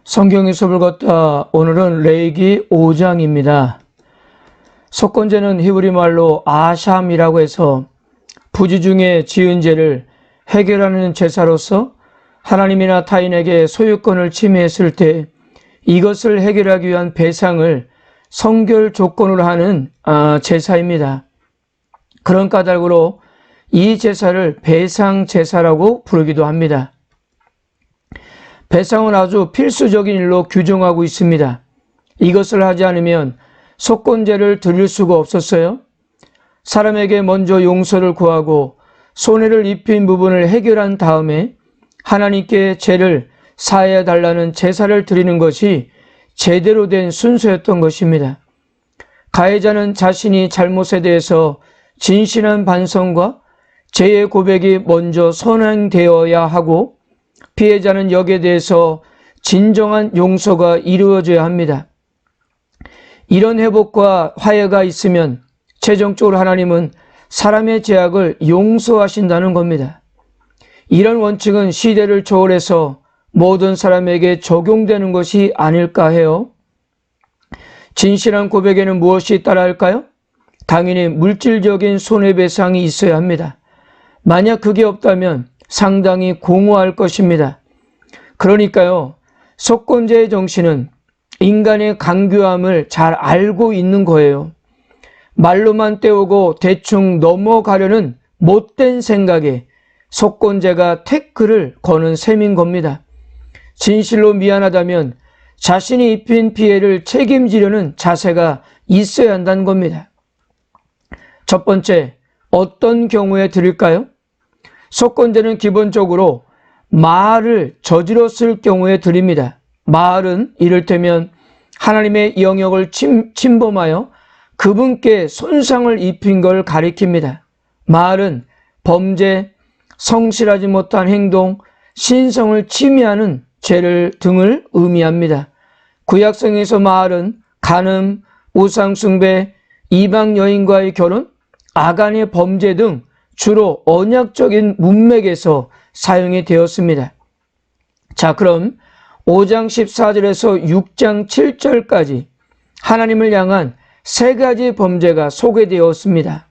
성경의 숲을 걷다. 오늘은 레위기 5장입니다. 속건제는 히브리 말로 아샴이라고 해서 부지 중에 지은 죄를 해결하는 제사로서 하나님이나 타인에게 소유권을 침해했을 때 이것을 해결하기 위한 배상을 성결 조건으로 하는 제사입니다. 그런 까닭으로 이 제사를 배상 제사라고 부르기도 합니다. 배상은 아주 필수적인 일로 규정하고 있습니다. 이것을 하지 않으면 속건제를 드릴 수가 없었어요. 사람에게 먼저 용서를 구하고 손해를 입힌 부분을 해결한 다음에 하나님께 죄를 사해 달라는 제사를 드리는 것이 제대로 된 순서였던 것입니다. 가해자는 자신이 잘못에 대해서 진실한 반성과 죄의 고백이 먼저 선행되어야 하고 피해자는 여기에 대해서 진정한 용서가 이루어져야 합니다. 이런 회복과 화해가 있으면 최종적으로 하나님은 사람의 죄악을 용서하신다는 겁니다. 이런 원칙은 시대를 초월해서 모든 사람에게 적용되는 것이 아닐까 해요. 진실한 고백에는 무엇이 따라 할까요? 당연히 물질적인 손해배상이 있어야 합니다. 만약 그게 없다면 상당히 공허할 것입니다. 그러니까요, 속건제의 정신은 인간의 강교함을 잘 알고 있는 거예요. 말로만 때우고 대충 넘어가려는 못된 생각에 속건제가 태클을 거는 셈인 겁니다. 진실로 미안하다면 자신이 입힌 피해를 책임지려는 자세가 있어야 한다는 겁니다. 첫 번째, 어떤 경우에 드릴까요? 속건제는 기본적으로 마할을 저질렀을 경우에 드립니다. 마할은 이를테면 하나님의 영역을 침범하여 그분께 손상을 입힌 걸 가리킵니다. 마할은 범죄, 성실하지 못한 행동, 신성을 침해하는 죄를 등을 의미합니다. 구약성에서 마할은 간음, 우상숭배, 이방 여인과의 결혼, 아간의 범죄 등 주로 언약적인 문맥에서 사용이 되었습니다. 자, 그럼 5장 14절에서 6장 7절까지 하나님을 향한 세 가지 범죄가 소개되었습니다.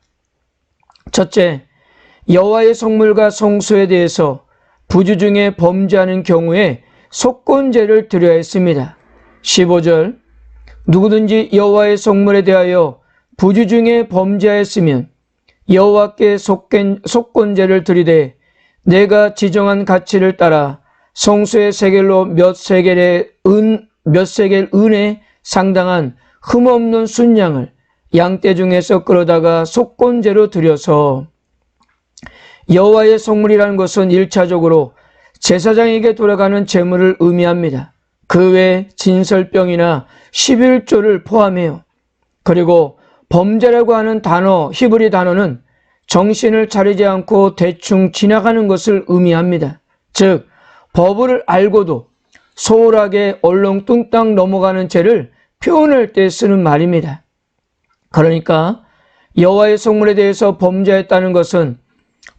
첫째, 여호와의 성물과 성소에 대해서 부주 중에 범죄하는 경우에 속건제를 드려야 했습니다. 15절, 누구든지 여호와의 성물에 대하여 부주 중에 범죄하였으면 여호와께 속건제를 드리되 내가 지정한 가치를 따라 성소의 세겔로 몇 세겔 은에 상당한 흠없는 순양을 양떼 중에서 끌어다가 속건제로 드려서, 여호와의 성물이라는 것은 1차적으로 제사장에게 돌아가는 제물을 의미합니다. 그 외 진설병이나 11조를 포함해요. 그리고 범죄라고 하는 단어, 히브리 단어는 정신을 차리지 않고 대충 지나가는 것을 의미합니다. 즉, 법을 알고도 소홀하게 얼렁뚱땅 넘어가는 죄를 표현할 때 쓰는 말입니다. 그러니까 여호와의 성물에 대해서 범죄했다는 것은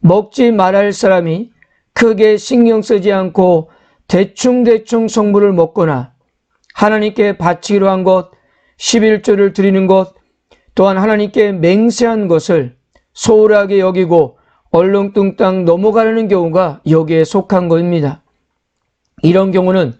먹지 말할 사람이 크게 신경 쓰지 않고 대충 성물을 먹거나 하나님께 바치기로 한 것, 11조를 드리는 것, 또한 하나님께 맹세한 것을 소홀하게 여기고 얼렁뚱땅 넘어가려는 경우가 여기에 속한 겁니다. 이런 경우는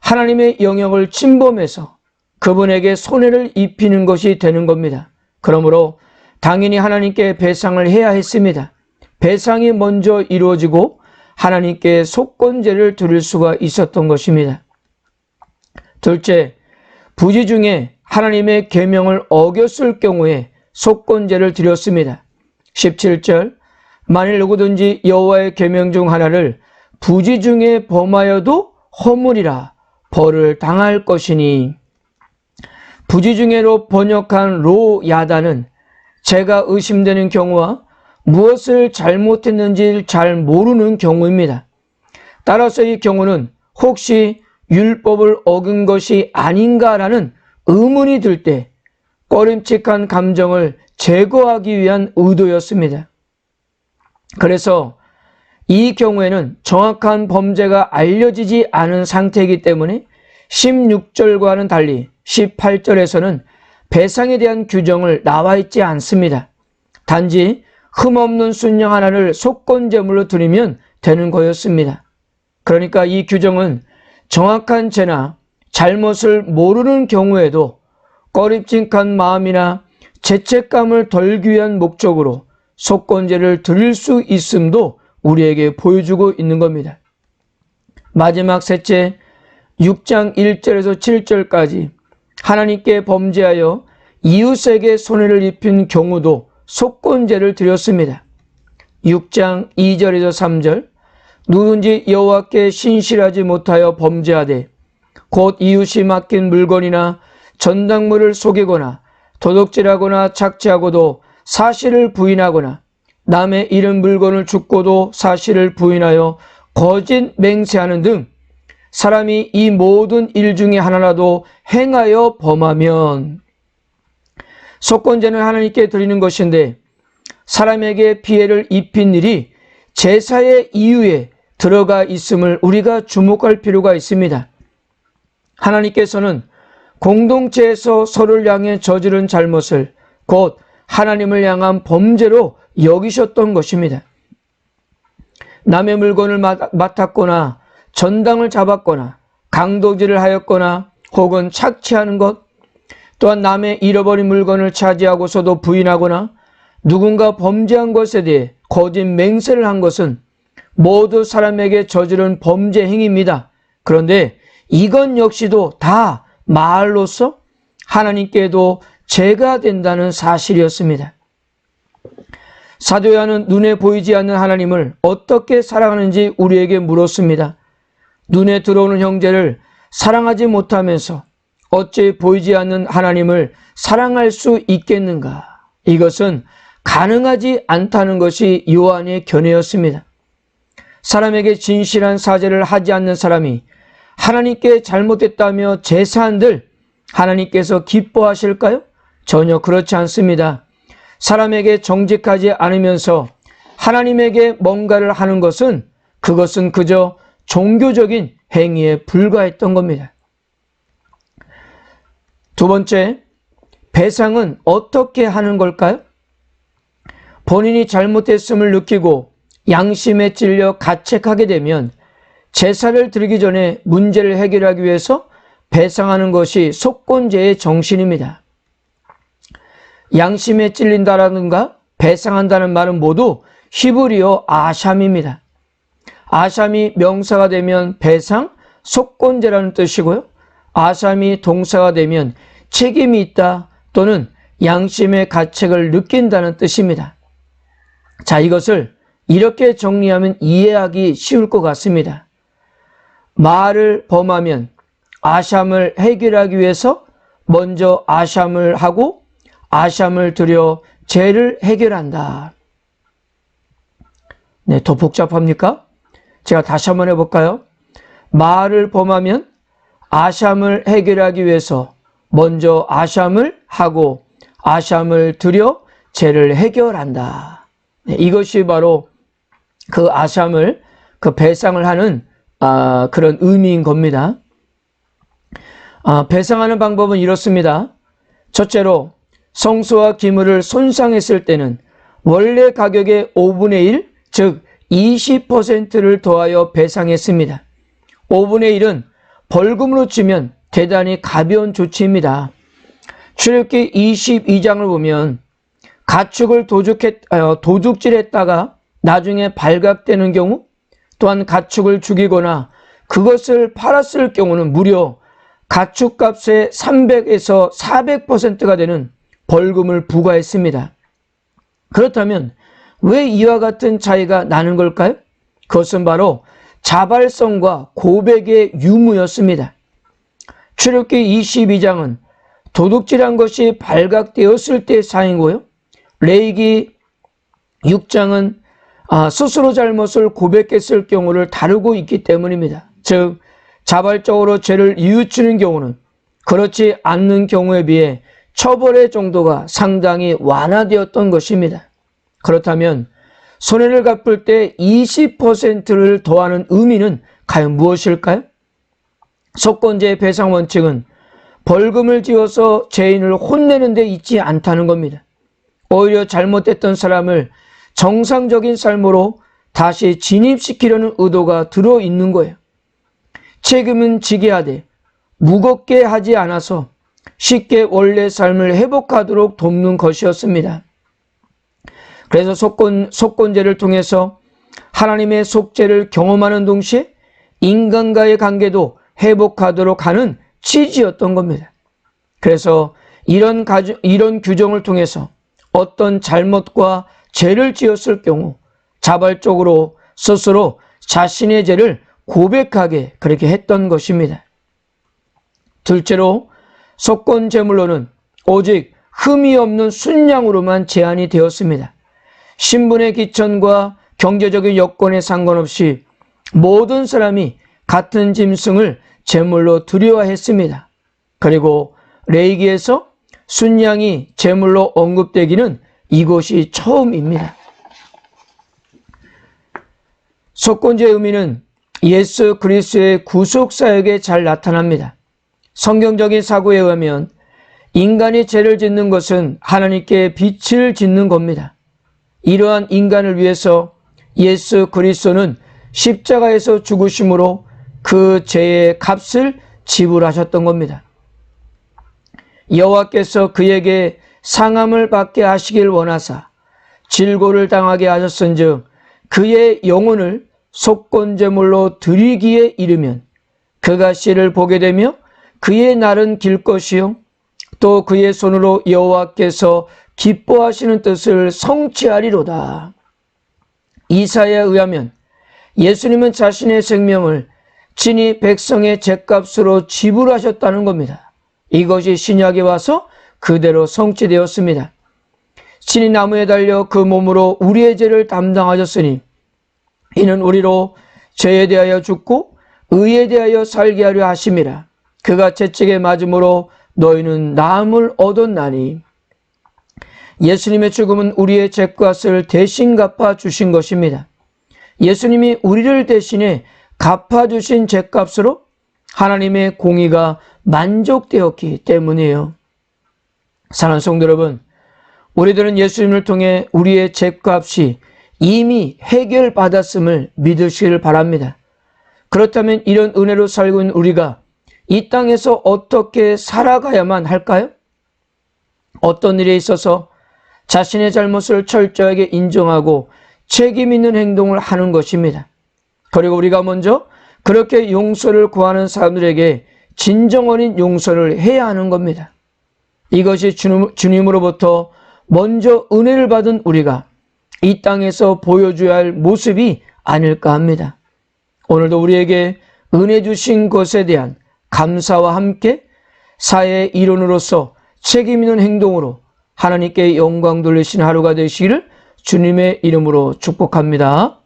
하나님의 영역을 침범해서 그분에게 손해를 입히는 것이 되는 겁니다. 그러므로 당연히 하나님께 배상을 해야 했습니다. 배상이 먼저 이루어지고 하나님께 속건제를 드릴 수가 있었던 것입니다. 둘째, 부지 중에 하나님의 계명을 어겼을 경우에 속건제를 드렸습니다. 17절, 만일 누구든지 여호와의 계명 중 하나를 부지 중에 범하여도 허물이라 벌을 당할 것이니, 부지 중에로 번역한 로야다는 죄가 의심되는 경우와 무엇을 잘못했는지 잘 모르는 경우입니다. 따라서 이 경우는 혹시 율법을 어긴 것이 아닌가라는 의문이 들 때 꺼림칙한 감정을 제거하기 위한 의도였습니다. 그래서 이 경우에는 정확한 범죄가 알려지지 않은 상태이기 때문에 16절과는 달리 18절에서는 배상에 대한 규정을 나와 있지 않습니다. 단지 흠없는 순양 하나를 속건제물로 드리면 되는 거였습니다. 그러니까 이 규정은 정확한 죄나 잘못을 모르는 경우에도 꺼림칙한 마음이나 죄책감을 덜기 위한 목적으로 속건제를 드릴 수 있음도 우리에게 보여주고 있는 겁니다. 마지막 셋째, 6장 1절에서 7절까지 하나님께 범죄하여 이웃에게 손해를 입힌 경우도 속건제를 드렸습니다. 6장 2절에서 3절, 누군지 여호와께 신실하지 못하여 범죄하되 곧 이웃이 맡긴 물건이나 전당물을 속이거나 도둑질하거나 착취하고도 사실을 부인하거나 남의 잃은 물건을 줍고도 사실을 부인하여 거짓 맹세하는 등 사람이 이 모든 일 중에 하나라도 행하여 범하면, 속건제는 하나님께 드리는 것인데 사람에게 피해를 입힌 일이 제사의 이유에 들어가 있음을 우리가 주목할 필요가 있습니다. 하나님께서는 공동체에서 서로를 향해 저지른 잘못을 곧 하나님을 향한 범죄로 여기셨던 것입니다. 남의 물건을 맡았거나 전당을 잡았거나 강도질을 하였거나 혹은 착취하는 것, 또한 남의 잃어버린 물건을 차지하고서도 부인하거나 누군가 범죄한 것에 대해 거짓 맹세를 한 것은 모두 사람에게 저지른 범죄 행위입니다. 그런데 이건 역시도 다 말로써 하나님께도 죄가 된다는 사실이었습니다. 사도 요한은 눈에 보이지 않는 하나님을 어떻게 사랑하는지 우리에게 물었습니다. 눈에 들어오는 형제를 사랑하지 못하면서 어찌 보이지 않는 하나님을 사랑할 수 있겠는가? 이것은 가능하지 않다는 것이 요한의 견해였습니다. 사람에게 진실한 사죄를 하지 않는 사람이 하나님께 잘못했다며 제사한들 하나님께서 기뻐하실까요? 전혀 그렇지 않습니다. 사람에게 정직하지 않으면서 하나님에게 뭔가를 하는 것은 그것은 그저 종교적인 행위에 불과했던 겁니다. 두 번째, 배상은 어떻게 하는 걸까요? 본인이 잘못했음을 느끼고 양심에 찔려 가책하게 되면 제사를 드리기 전에 문제를 해결하기 위해서 배상하는 것이 속건제의 정신입니다. 양심에 찔린다라든가 배상한다는 말은 모두 히브리어 아샴입니다. 아샴이 명사가 되면 배상, 속건제라는 뜻이고요. 아샴이 동사가 되면 책임이 있다 또는 양심의 가책을 느낀다는 뜻입니다. 자, 이것을 이렇게 정리하면 이해하기 쉬울 것 같습니다. 말을 범하면 아샴을 해결하기 위해서 먼저 아샴을 하고 아샴을 들여 죄를 해결한다. 네, 더 복잡합니까? 제가 다시 한번 해볼까요? 말을 범하면 아샴을 해결하기 위해서 먼저 아샴을 하고 아샴을 들여 죄를 해결한다. 네, 이것이 바로 그 아샴을, 그 배상을 하는 그런 의미인 겁니다. 배상하는 방법은 이렇습니다. 첫째로 성소와 기물을 손상했을 때는 원래 가격의 5분의 1, 즉 20%를 더하여 배상했습니다. 5분의 1은 벌금으로 치면 대단히 가벼운 조치입니다. 출애굽기 22장을 보면 가축을 도둑질했다가 나중에 발각되는 경우, 또한 가축을 죽이거나 그것을 팔았을 경우는 무려 가축값의 300에서 400%가 되는 벌금을 부과했습니다. 그렇다면 왜 이와 같은 차이가 나는 걸까요? 그것은 바로 자발성과 고백의 유무였습니다. 출애굽기 22장은 도둑질한 것이 발각되었을 때의 사인이고요. 레위기 6장은 스스로 잘못을 고백했을 경우를 다루고 있기 때문입니다. 즉 자발적으로 죄를 뉘우치는 경우는 그렇지 않는 경우에 비해 처벌의 정도가 상당히 완화되었던 것입니다. 그렇다면 손해를 갚을 때 20%를 더하는 의미는 과연 무엇일까요? 속건제의 배상 원칙은 벌금을 지어서 죄인을 혼내는 데 있지 않다는 겁니다. 오히려 잘못했던 사람을 정상적인 삶으로 다시 진입시키려는 의도가 들어있는 거예요. 책임은 지게 하되 무겁게 하지 않아서 쉽게 원래 삶을 회복하도록 돕는 것이었습니다. 그래서 속건제를 통해서 하나님의 속죄를 경험하는 동시에 인간과의 관계도 회복하도록 하는 취지였던 겁니다. 그래서 이런 규정을 통해서 어떤 잘못과 죄를 지었을 경우 자발적으로 스스로 자신의 죄를 고백하게 그렇게 했던 것입니다. 둘째로 속건 제물로는 오직 흠이 없는 순양으로만 제한이 되었습니다. 신분의 기천과 경제적인 여건에 상관없이 모든 사람이 같은 짐승을 제물로 드려야 했습니다. 그리고 레위기에서 순양이 제물로 언급되기는 이것이 처음입니다. 속건제의 의미는 예수 그리스도의 구속사역에 잘 나타납니다. 성경적인 사고에 의하면 인간이 죄를 짓는 것은 하나님께 빛을 짓는 겁니다. 이러한 인간을 위해서 예수 그리스도는 십자가에서 죽으심으로 그 죄의 값을 지불하셨던 겁니다. 여호와께서 그에게 상함을 받게 하시길 원하사 질고를 당하게 하셨은즉 그의 영혼을 속건제물로 드리기에 이르면 그가 씨를 보게 되며 그의 날은 길 것이요 또 그의 손으로 여호와께서 기뻐하시는 뜻을 성취하리로다. 이사야에 의하면 예수님은 자신의 생명을 친히 백성의 죄값으로 지불하셨다는 겁니다. 이것이 신약에 와서 그대로 성취되었습니다. 친히 나무에 달려 그 몸으로 우리의 죄를 담당하셨으니 이는 우리로 죄에 대하여 죽고 의에 대하여 살게 하려 하심이라. 그가 채찍에 맞음으로 너희는 나음을 얻었나니. 예수님의 죽음은 우리의 죄값을 대신 갚아주신 것입니다. 예수님이 우리를 대신해 갚아주신 죄값으로 하나님의 공의가 만족되었기 때문이에요. 사랑하는 성도 여러분, 우리들은 예수님을 통해 우리의 죄값이 이미 해결받았음을 믿으시길 바랍니다. 그렇다면 이런 은혜로 살고 있는 우리가 이 땅에서 어떻게 살아가야만 할까요? 어떤 일에 있어서 자신의 잘못을 철저하게 인정하고 책임 있는 행동을 하는 것입니다. 그리고 우리가 먼저 그렇게 용서를 구하는 사람들에게 진정 어린 용서를 해야 하는 겁니다. 이것이 주님으로부터 먼저 은혜를 받은 우리가 이 땅에서 보여줘야 할 모습이 아닐까 합니다. 오늘도 우리에게 은혜 주신 것에 대한 감사와 함께 사회의 일원으로서 책임 있는 행동으로 하나님께 영광 돌리신 하루가 되시기를 주님의 이름으로 축복합니다.